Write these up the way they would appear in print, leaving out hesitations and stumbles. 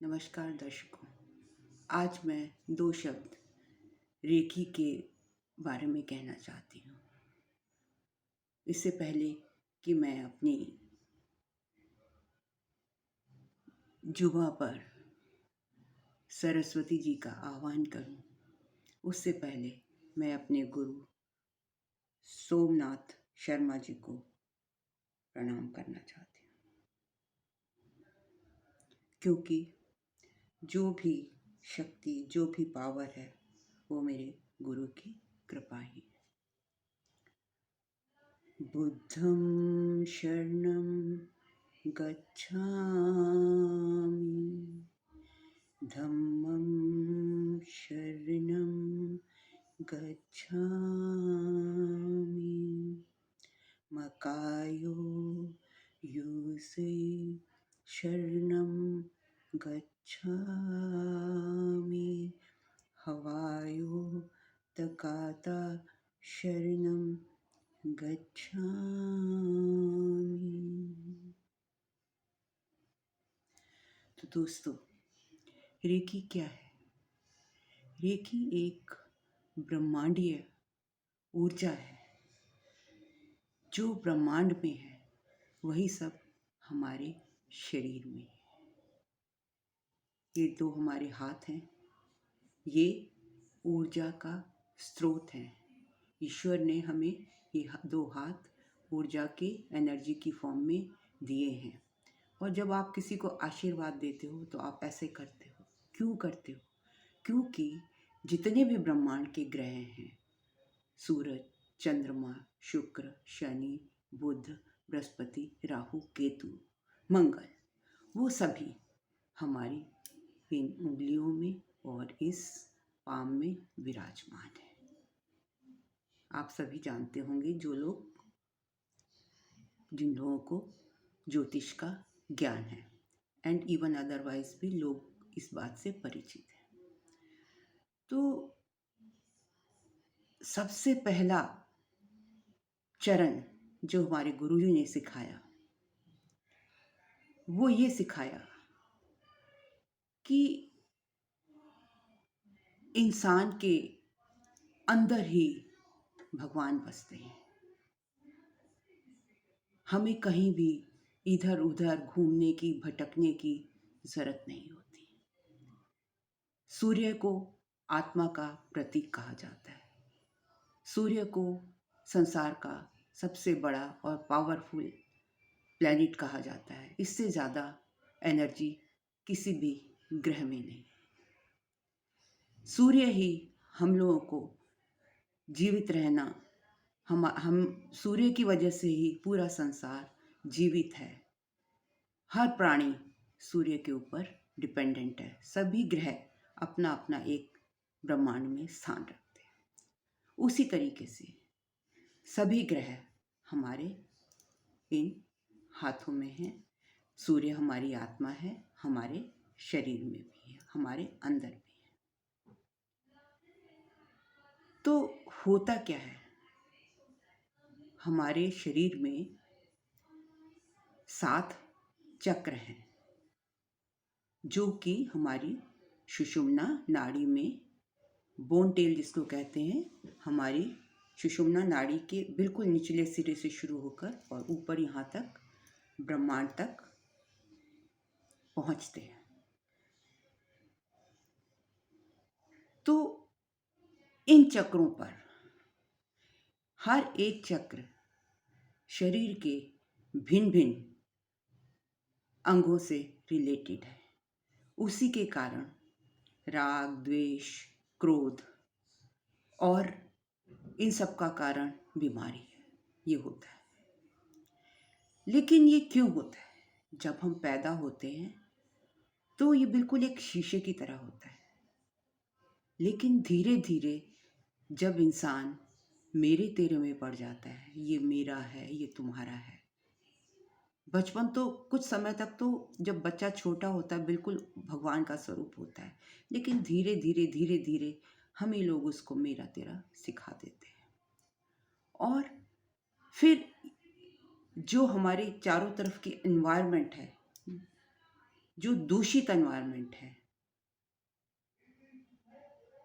नमस्कार दर्शकों। आज मैं दो शब्द रेकी के बारे में कहना चाहती हूँ। इससे पहले कि मैं अपनी जुबा पर सरस्वती जी का आह्वान करूँ, उससे पहले मैं अपने गुरु सोमनाथ शर्मा जी को प्रणाम करना चाहती हूँ, क्योंकि जो भी शक्ति, जो भी पावर है, वो मेरे गुरु की कृपा ही है। बुद्धं शरणं गच्छामि, धम्मं शरणं गच्छामि, मकायो यूसे शरणं गच्छामि, हवायो तकाता शरणं गच्छामि। तो दोस्तों, रेकी क्या है? रेकी एक ब्रह्मांडीय ऊर्जा है। जो ब्रह्मांड में है वही सब हमारे शरीर में है। ये दो हमारे हाथ हैं, ये ऊर्जा का स्रोत हैं। ईश्वर ने हमें ये दो हाथ ऊर्जा के एनर्जी की फॉर्म में दिए हैं। और जब आप किसी को आशीर्वाद देते हो तो आप ऐसे करते हो। क्यों करते हो? क्योंकि जितने भी ब्रह्मांड के ग्रह हैं, सूरज, चंद्रमा, शुक्र, शनि, बुध, बृहस्पति, राहु, केतु, मंगल, वो सभी हमारी इन उंगलियों में और इस पाम में विराजमान है। आप सभी जानते होंगे, जिन लोगों को ज्योतिष का ज्ञान है, एंड इवन अदरवाइज भी लोग इस बात से परिचित हैं। तो सबसे पहला चरण जो हमारे गुरुजी ने सिखाया, वो ये सिखाया कि इंसान के अंदर ही भगवान बसते हैं। हमें कहीं भी इधर उधर घूमने की, भटकने की जरूरत नहीं होती। सूर्य को आत्मा का प्रतीक कहा जाता है। सूर्य को संसार का सबसे बड़ा और पावरफुल प्लैनेट कहा जाता है। इससे ज़्यादा एनर्जी किसी भी ग्रह में नहीं। सूर्य ही हम लोगों को जीवित रहना, हम सूर्य की वजह से ही पूरा संसार जीवित है। हर प्राणी सूर्य के ऊपर डिपेंडेंट है। सभी ग्रह अपना अपना एक ब्रह्मांड में स्थान रखते हैं। उसी तरीके से सभी ग्रह हमारे इन हाथों में हैं। सूर्य हमारी आत्मा है, हमारे शरीर में भी है, हमारे अंदर भी है। तो होता क्या है? हमारे शरीर में 7 चक्र हैं, जो कि हमारी सुषुम्ना नाड़ी में, बोन टेल जिसको कहते हैं, हमारी सुषुम्ना नाड़ी के बिल्कुल निचले सिरे से शुरू होकर और ऊपर यहाँ तक ब्रह्मांड तक पहुँचते हैं। तो इन चक्रों पर हर एक चक्र शरीर के भिन्न भिन्न अंगों से रिलेटेड है। उसी के कारण राग, द्वेष, क्रोध और इन सब का कारण बीमारी है, ये होता है। लेकिन ये क्यों होता है? जब हम पैदा होते हैं तो ये बिल्कुल एक शीशे की तरह होता है। लेकिन धीरे धीरे जब इंसान मेरे तेरे में पड़ जाता है, ये मेरा है, ये तुम्हारा है। बचपन तो कुछ समय तक तो जब बच्चा छोटा होता है बिल्कुल भगवान का स्वरूप होता है। लेकिन धीरे धीरे हम ही लोग उसको मेरा तेरा सिखा देते हैं। और फिर जो हमारे चारों तरफ की एनवायरनमेंट है, जो दूषित एनवायरनमेंट है,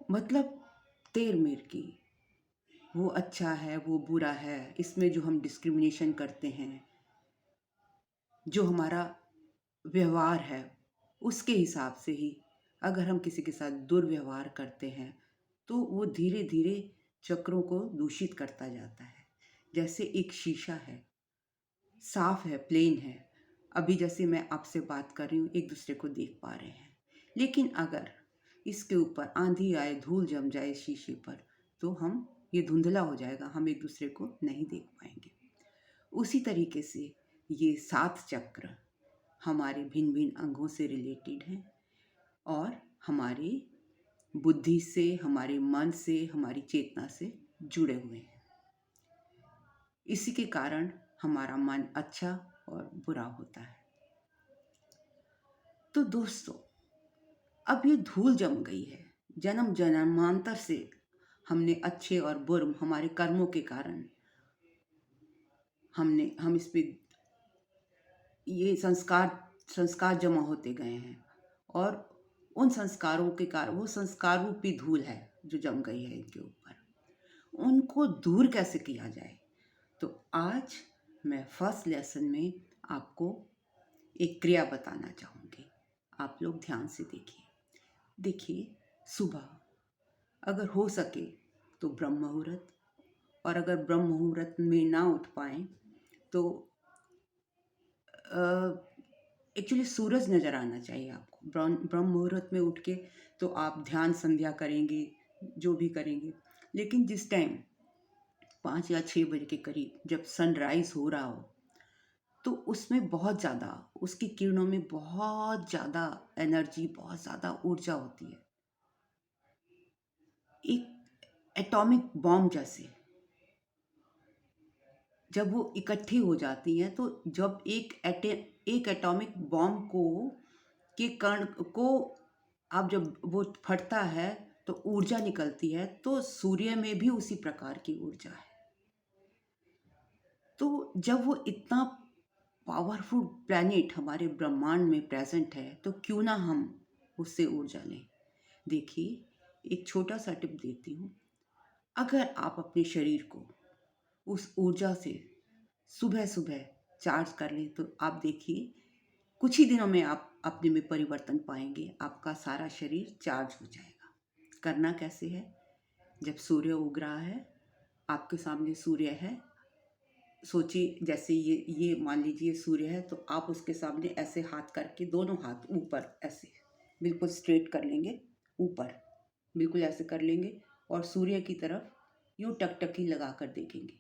मतलब तेर मेर की, वो अच्छा है वो बुरा है, इसमें जो हम डिस्क्रिमिनेशन करते हैं, जो हमारा व्यवहार है उसके हिसाब से ही अगर हम किसी के साथ दुर्व्यवहार करते हैं तो वो धीरे धीरे चक्रों को दूषित करता जाता है। जैसे एक शीशा है, साफ है, प्लेन है, अभी जैसे मैं आपसे बात कर रही हूँ एक दूसरे को देख पा रहे हैं, लेकिन अगर इसके ऊपर आंधी आए, धूल जम जाए शीशे पर, तो हम ये धुंधला हो जाएगा, हम एक दूसरे को नहीं देख पाएंगे। उसी तरीके से ये 7 चक्र हमारे भिन्न भिन्न अंगों से रिलेटेड हैं और हमारी बुद्धि से, हमारे मन से, हमारी चेतना से जुड़े हुए हैं। इसी के कारण हमारा मन अच्छा और बुरा होता है। तो दोस्तों, अब ये धूल जम गई है, जन्म जन्मांतर से हमने अच्छे और बुरे हमारे कर्मों के कारण हम इस पे ये संस्कार जमा होते गए हैं और उन संस्कारों के कारण वो संस्कार रूपी धूल है जो जम गई है इनके ऊपर, उनको दूर कैसे किया जाए। तो आज मैं फर्स्ट लेसन में आपको एक क्रिया बताना चाहूँगी। आप लोग ध्यान से देखिए, सुबह अगर हो सके तो ब्रह्म मुहूर्त, और अगर ब्रह्म मुहूर्त में ना उठ पाए तो एक्चुअली सूरज नज़र आना चाहिए आपको। ब्रह्म मुहूर्त में उठ के तो आप ध्यान संध्या करेंगे, जो भी करेंगे, लेकिन जिस टाइम 5 या 6 बजे के करीब जब सनराइज हो रहा हो तो उसमें बहुत ज़्यादा, उसकी किरणों में बहुत ज़्यादा एनर्जी, बहुत ज़्यादा ऊर्जा होती है, एक एटॉमिक बॉम्ब जैसे। जब वो इकट्ठी हो जाती हैं तो जब एक एटॉमिक बॉम्ब के कण को आप जब वो फटता है तो ऊर्जा निकलती है, तो सूर्य में भी उसी प्रकार की ऊर्जा है। तो जब वो इतना पावरफुल प्लैनेट हमारे ब्रह्मांड में प्रेजेंट है तो क्यों ना हम उससे ऊर्जा लें। देखिए, एक छोटा सा टिप देती हूँ। अगर आप अपने शरीर को उस ऊर्जा से सुबह सुबह चार्ज कर लें तो आप देखिए कुछ ही दिनों में आप अपने में परिवर्तन पाएंगे, आपका सारा शरीर चार्ज हो जाएगा। करना कैसे है? जब सूर्य उग रहा है, आपके सामने सूर्य है, सोचिए जैसे ये मान लीजिए सूर्य है, तो आप उसके सामने ऐसे हाथ करके दोनों हाथ ऊपर ऐसे बिल्कुल स्ट्रेट कर लेंगे, ऊपर बिल्कुल ऐसे कर लेंगे और सूर्य की तरफ यूं टकटकी लगा कर देखेंगे।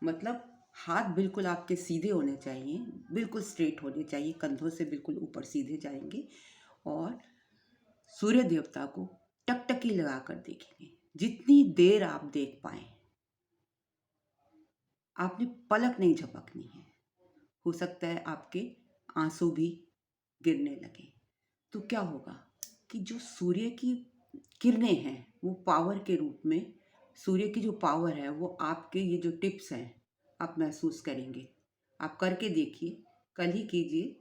मतलब हाथ बिल्कुल आपके सीधे होने चाहिए, बिल्कुल स्ट्रेट होने चाहिए, कंधों से बिल्कुल ऊपर सीधे जाएंगे और सूर्य देवता को टकटकी लगा कर देखेंगे। जितनी देर आप देख पाए, आपने पलक नहीं झपकनी है। हो सकता है आपके आंसू भी गिरने लगे। तो क्या होगा कि जो सूर्य की किरणें हैं वो पावर के रूप में, सूर्य की जो पावर है वो आपके ये जो टिप्स हैं आप महसूस करेंगे। आप करके देखिए, कल ही कीजिए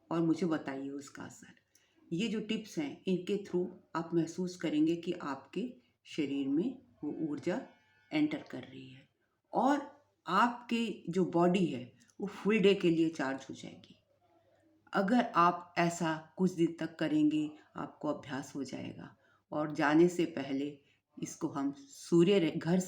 और मुझे बताइए उसका असर। ये जो टिप्स हैं इनके थ्रू आप महसूस करेंगे कि आपके शरीर में वो ऊर्जा एंटर कर रही है और आपकी जो बॉडी है वो फुल डे के लिए चार्ज हो जाएगी। अगर आप ऐसा कुछ दिन तक करेंगे, आपको अभ्यास हो जाएगा और जाने से पहले इसको हम घर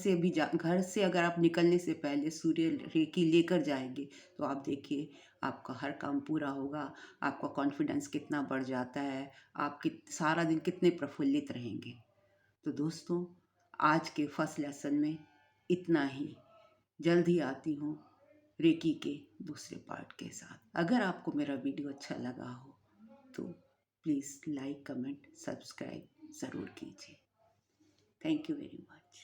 से अगर आप निकलने से पहले सूर्य रेकी लेकर जाएंगे तो आप देखिए आपका हर काम पूरा होगा, आपका कॉन्फिडेंस कितना बढ़ जाता है, आप सारा दिन कितने प्रफुल्लित रहेंगे। तो दोस्तों, आज के फर्स्ट लेसन में इतना ही। जल्द ही आती हूँ रेकी के दूसरे पार्ट के साथ। अगर आपको मेरा वीडियो अच्छा लगा हो तो प्लीज़ लाइक, कमेंट, सब्सक्राइब ज़रूर कीजिए। Thank you very much.